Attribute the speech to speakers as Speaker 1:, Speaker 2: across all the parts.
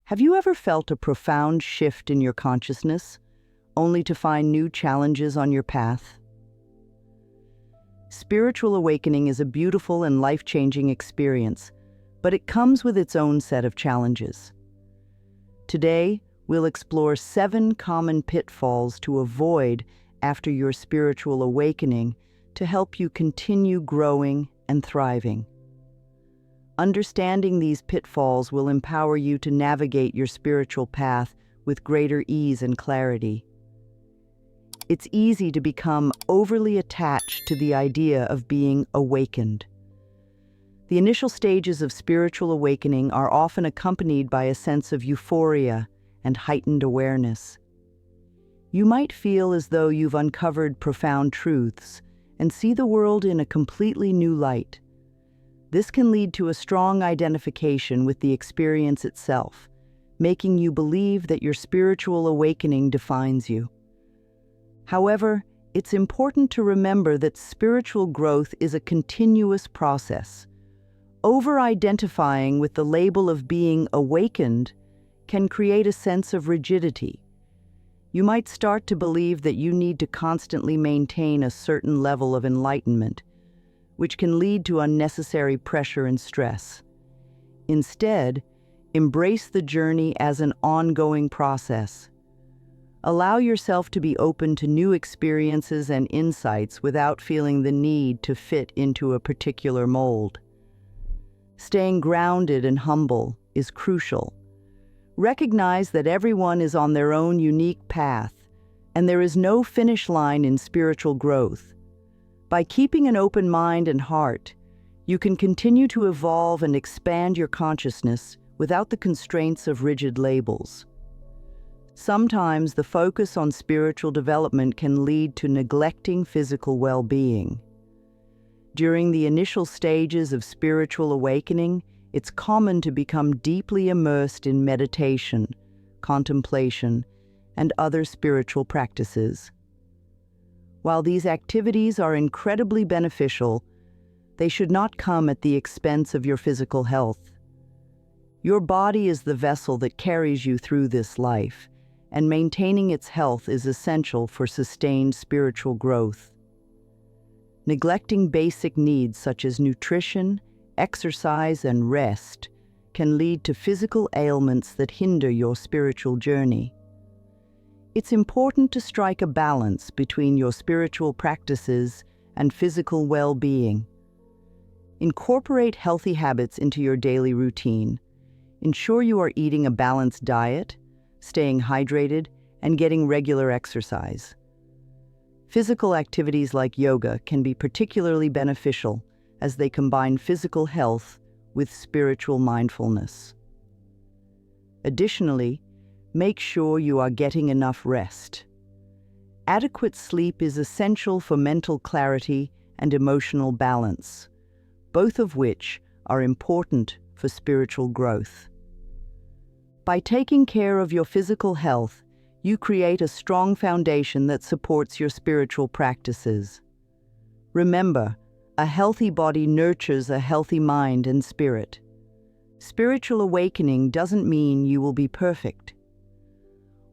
Speaker 1: Have you ever felt a profound shift in your consciousness, only to find new challenges on your path? Spiritual awakening is a beautiful and life-changing experience, but it comes with its own set of challenges. Today, we'll explore 7 common pitfalls to avoid after your spiritual awakening to help you continue growing and thriving. Understanding these pitfalls will empower you to navigate your spiritual path with greater ease and clarity. It's easy to become overly attached to the idea of being awakened. The initial stages of spiritual awakening are often accompanied by a sense of euphoria and heightened awareness. You might feel as though you've uncovered profound truths and see the world in a completely new light. This can lead to a strong identification with the experience itself, making you believe that your spiritual awakening defines you. However, it's important to remember that spiritual growth is a continuous process. Over-identifying with the label of being awakened can create a sense of rigidity. You might start to believe that you need to constantly maintain a certain level of enlightenment, which can lead to unnecessary pressure and stress. Instead, embrace the journey as an ongoing process. Allow yourself to be open to new experiences and insights without feeling the need to fit into a particular mold. Staying grounded and humble is crucial. Recognize that everyone is on their own unique path, and there is no finish line in spiritual growth. By keeping an open mind and heart, you can continue to evolve and expand your consciousness without the constraints of rigid labels. Sometimes the focus on spiritual development can lead to neglecting physical well-being. During the initial stages of spiritual awakening, it's common to become deeply immersed in meditation, contemplation, and other spiritual practices. While these activities are incredibly beneficial, they should not come at the expense of your physical health. Your body is the vessel that carries you through this life, and maintaining its health is essential for sustained spiritual growth. Neglecting basic needs such as nutrition, exercise, and rest can lead to physical ailments that hinder your spiritual journey. It's important to strike a balance between your spiritual practices and physical well-being. Incorporate healthy habits into your daily routine. Ensure you are eating a balanced diet, staying hydrated, and getting regular exercise. Physical activities like yoga can be particularly beneficial as they combine physical health with spiritual mindfulness. Additionally, make sure you are getting enough rest. Adequate sleep is essential for mental clarity and emotional balance, both of which are important for spiritual growth. By taking care of your physical health, you create a strong foundation that supports your spiritual practices. Remember, a healthy body nurtures a healthy mind and spirit. Spiritual awakening doesn't mean you will be perfect.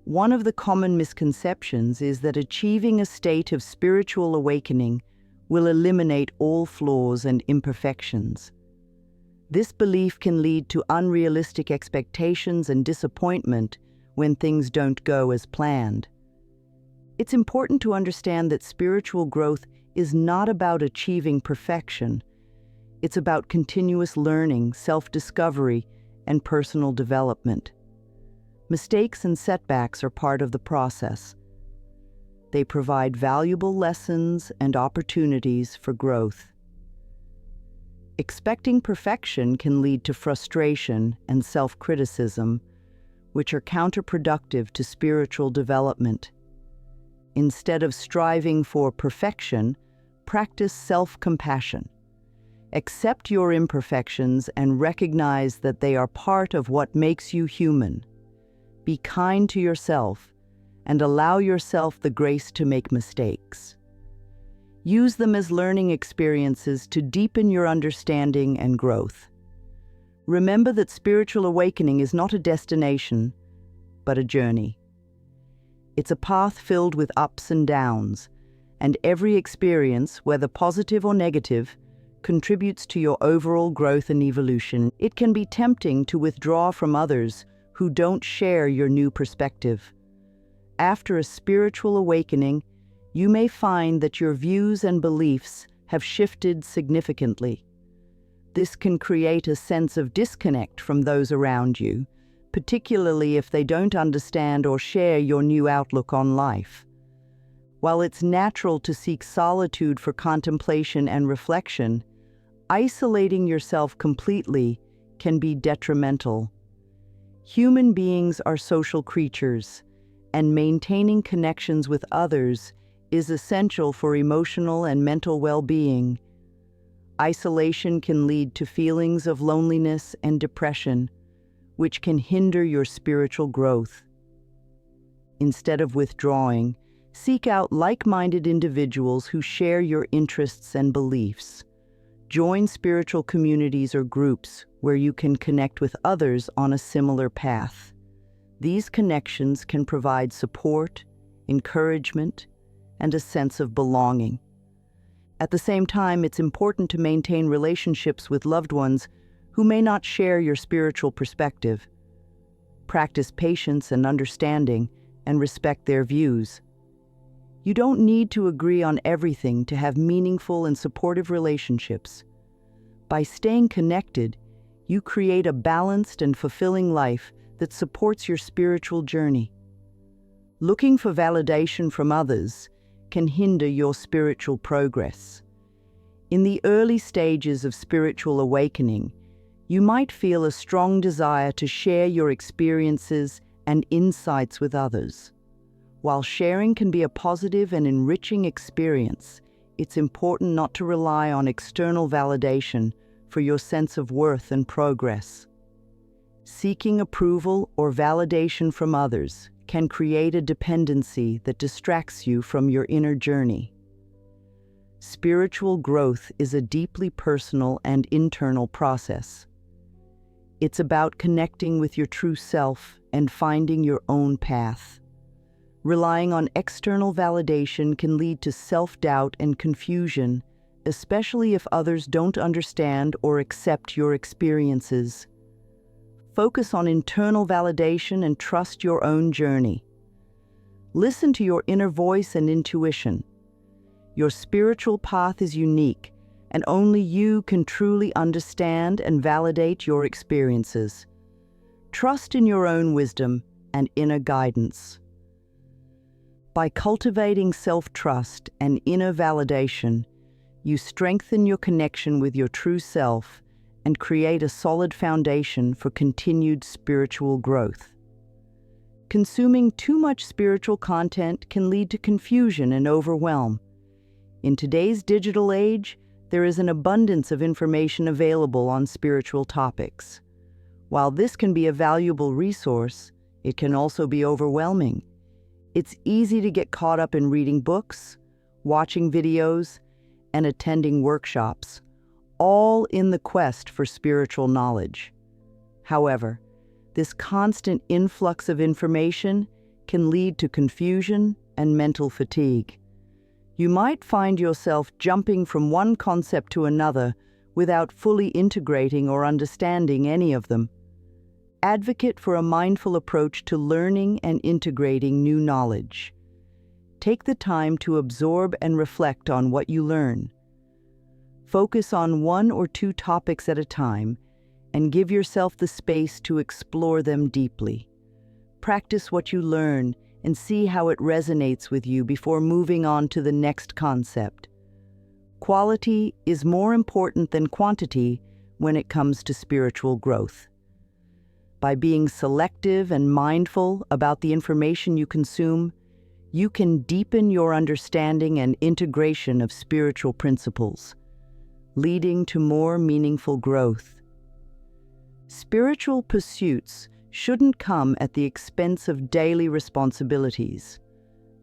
Speaker 1: One of the common misconceptions is that achieving a state of spiritual awakening will eliminate all flaws and imperfections. This belief can lead to unrealistic expectations and disappointment when things don't go as planned. It's important to understand that spiritual growth is not about achieving perfection. It's about continuous learning, self-discovery, and personal development. Mistakes and setbacks are part of the process. They provide valuable lessons and opportunities for growth. Expecting perfection can lead to frustration and self-criticism, which are counterproductive to spiritual development. Instead of striving for perfection, practice self-compassion. Accept your imperfections and recognize that they are part of what makes you human. Be kind to yourself and allow yourself the grace to make mistakes. Use them as learning experiences to deepen your understanding and growth. Remember that spiritual awakening is not a destination, but a journey. It's a path filled with ups and downs, and every experience, whether positive or negative, contributes to your overall growth and evolution. It can be tempting to withdraw from others who don't share your new perspective. After a spiritual awakening, you may find that your views and beliefs have shifted significantly. This can create a sense of disconnect from those around you, particularly if they don't understand or share your new outlook on life. While it's natural to seek solitude for contemplation and reflection, isolating yourself completely can be detrimental. Human beings are social creatures, and maintaining connections with others is essential for emotional and mental well-being. Isolation can lead to feelings of loneliness and depression, which can hinder your spiritual growth. Instead of withdrawing, seek out like-minded individuals who share your interests and beliefs. Join spiritual communities or groups where you can connect with others on a similar path. These connections can provide support, encouragement, and a sense of belonging. At the same time, it's important to maintain relationships with loved ones who may not share your spiritual perspective. Practice patience and understanding and respect their views. You don't need to agree on everything to have meaningful and supportive relationships. By staying connected, you create a balanced and fulfilling life that supports your spiritual journey. Looking for validation from others can hinder your spiritual progress. In the early stages of spiritual awakening, you might feel a strong desire to share your experiences and insights with others. While sharing can be a positive and enriching experience, it's important not to rely on external validation for your sense of worth and progress. Seeking approval or validation from others can create a dependency that distracts you from your inner journey. Spiritual growth is a deeply personal and internal process. It's about connecting with your true self and finding your own path. Relying on external validation can lead to self-doubt and confusion, especially if others don't understand or accept your experiences. Focus on internal validation and trust your own journey. Listen to your inner voice and intuition. Your spiritual path is unique, and only you can truly understand and validate your experiences. Trust in your own wisdom and inner guidance. By cultivating self-trust and inner validation, you strengthen your connection with your true self and create a solid foundation for continued spiritual growth. Consuming too much spiritual content can lead to confusion and overwhelm. In today's digital age, there is an abundance of information available on spiritual topics. While this can be a valuable resource, it can also be overwhelming. It's easy to get caught up in reading books, watching videos, and attending workshops, all in the quest for spiritual knowledge. However, this constant influx of information can lead to confusion and mental fatigue. You might find yourself jumping from one concept to another without fully integrating or understanding any of them. Advocate for a mindful approach to learning and integrating new knowledge. Take the time to absorb and reflect on what you learn. Focus on one or two topics at a time and give yourself the space to explore them deeply. Practice what you learn and see how it resonates with you before moving on to the next concept. Quality is more important than quantity when it comes to spiritual growth. By being selective and mindful about the information you consume, you can deepen your understanding and integration of spiritual principles, leading to more meaningful growth. Spiritual pursuits shouldn't come at the expense of daily responsibilities.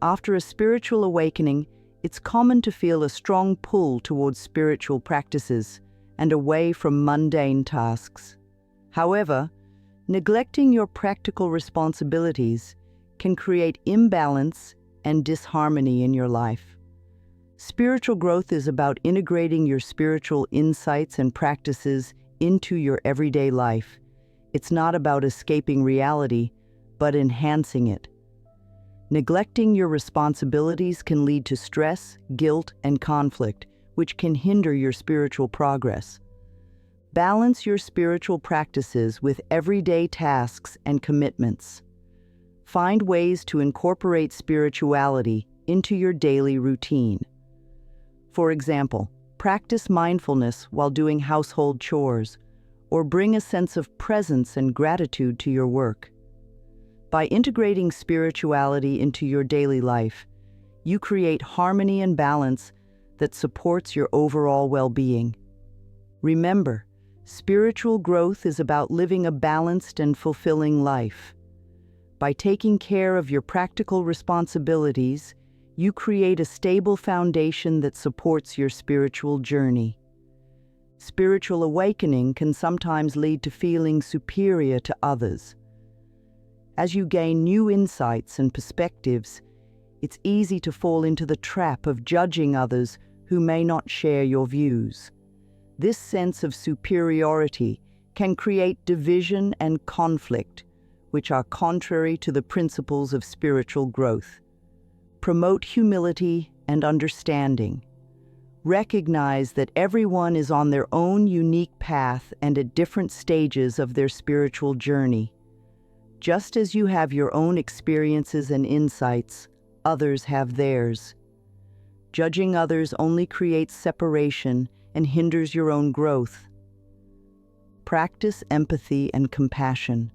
Speaker 1: After a spiritual awakening, it's common to feel a strong pull towards spiritual practices and away from mundane tasks. However, neglecting your practical responsibilities can create imbalance and disharmony in your life. Spiritual growth is about integrating your spiritual insights and practices into your everyday life. It's not about escaping reality, but enhancing it. Neglecting your responsibilities can lead to stress, guilt, and conflict, which can hinder your spiritual progress. Balance your spiritual practices with everyday tasks and commitments. Find ways to incorporate spirituality into your daily routine. For example, practice mindfulness while doing household chores, or bring a sense of presence and gratitude to your work. By integrating spirituality into your daily life, you create harmony and balance that supports your overall well-being. Remember, spiritual growth is about living a balanced and fulfilling life. By taking care of your practical responsibilities, you create a stable foundation that supports your spiritual journey. Spiritual awakening can sometimes lead to feeling superior to others. As you gain new insights and perspectives, it's easy to fall into the trap of judging others who may not share your views. This sense of superiority can create division and conflict, which are contrary to the principles of spiritual growth. Promote humility and understanding. Recognize that everyone is on their own unique path and at different stages of their spiritual journey. Just as you have your own experiences and insights, others have theirs. Judging others only creates separation and hinders your own growth. Practice empathy and compassion.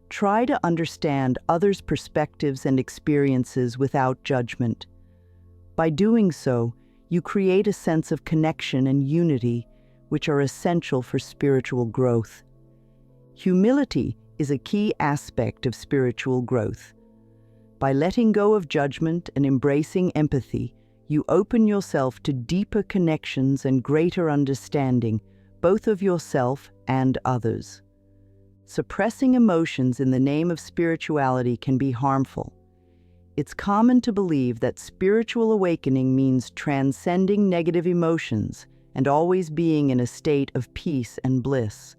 Speaker 1: Try to understand others' perspectives and experiences without judgment. By doing so, you create a sense of connection and unity, which are essential for spiritual growth. Humility is a key aspect of spiritual growth. By letting go of judgment and embracing empathy, you open yourself to deeper connections and greater understanding, both of yourself and others. Suppressing emotions in the name of spirituality can be harmful. It's common to believe that spiritual awakening means transcending negative emotions and always being in a state of peace and bliss.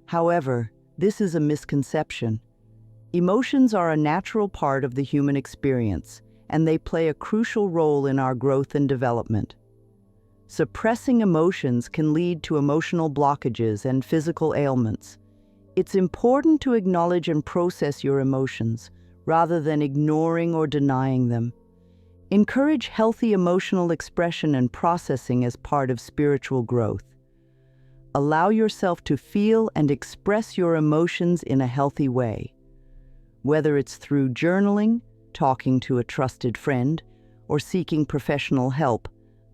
Speaker 1: However, this is a misconception. Emotions are a natural part of the human experience, and they play a crucial role in our growth and development. Suppressing emotions can lead to emotional blockages and physical ailments. It's important to acknowledge and process your emotions, rather than ignoring or denying them. Encourage healthy emotional expression and processing as part of spiritual growth. Allow yourself to feel and express your emotions in a healthy way. Whether it's through journaling, talking to a trusted friend, or seeking professional help,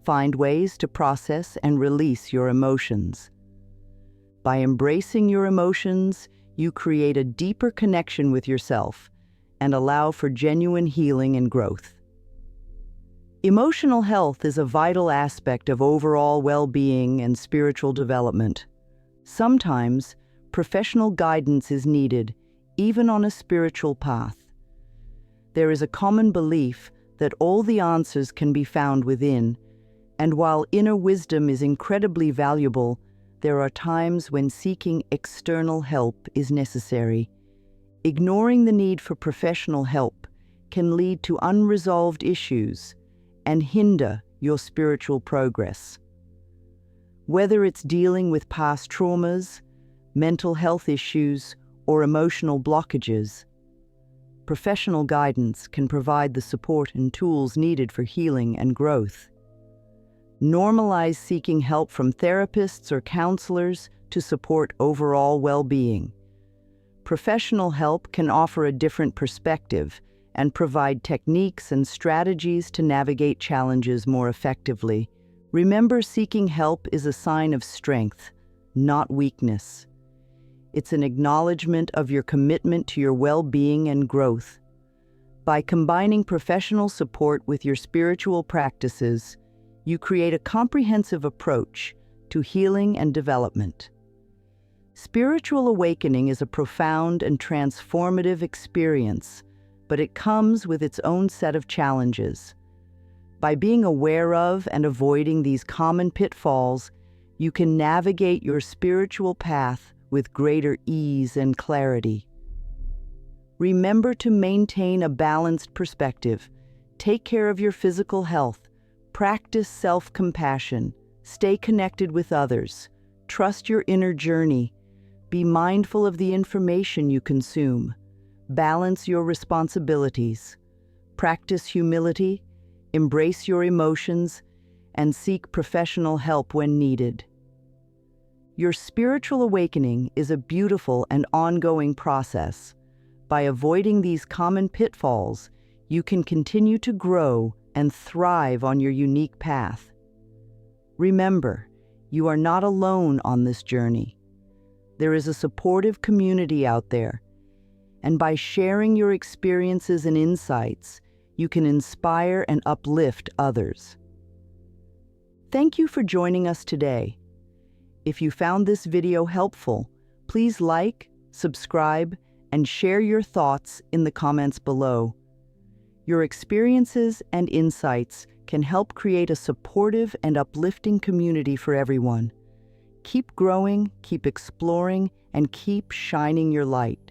Speaker 1: find ways to process and release your emotions. By embracing your emotions, you create a deeper connection with yourself and allow for genuine healing and growth. Emotional health is a vital aspect of overall well-being and spiritual development. Sometimes, professional guidance is needed, even on a spiritual path. There is a common belief that all the answers can be found within, and while inner wisdom is incredibly valuable, there are times when seeking external help is necessary. Ignoring the need for professional help can lead to unresolved issues and hinder your spiritual progress. Whether it's dealing with past traumas, mental health issues, or emotional blockages, professional guidance can provide the support and tools needed for healing and growth. Normalize seeking help from therapists or counselors to support overall well-being. Professional help can offer a different perspective and provide techniques and strategies to navigate challenges more effectively. Remember, seeking help is a sign of strength, not weakness. It's an acknowledgement of your commitment to your well-being and growth. By combining professional support with your spiritual practices, you create a comprehensive approach to healing and development. Spiritual awakening is a profound and transformative experience, but it comes with its own set of challenges. By being aware of and avoiding these common pitfalls, you can navigate your spiritual path with greater ease and clarity. Remember to maintain a balanced perspective. Take care of your physical health. Practice self-compassion. Stay connected with others. Trust your inner journey. Be mindful of the information you consume. Balance your responsibilities. Practice humility. Embrace your emotions, and seek professional help when needed. Your spiritual awakening is a beautiful and ongoing process. By avoiding these common pitfalls, you can continue to grow and thrive on your unique path. Remember, you are not alone on this journey. There is a supportive community out there, and by sharing your experiences and insights, you can inspire and uplift others. Thank you for joining us today. If you found this video helpful, please like, subscribe, and share your thoughts in the comments below. Your experiences and insights can help create a supportive and uplifting community for everyone. Keep growing, keep exploring, and keep shining your light.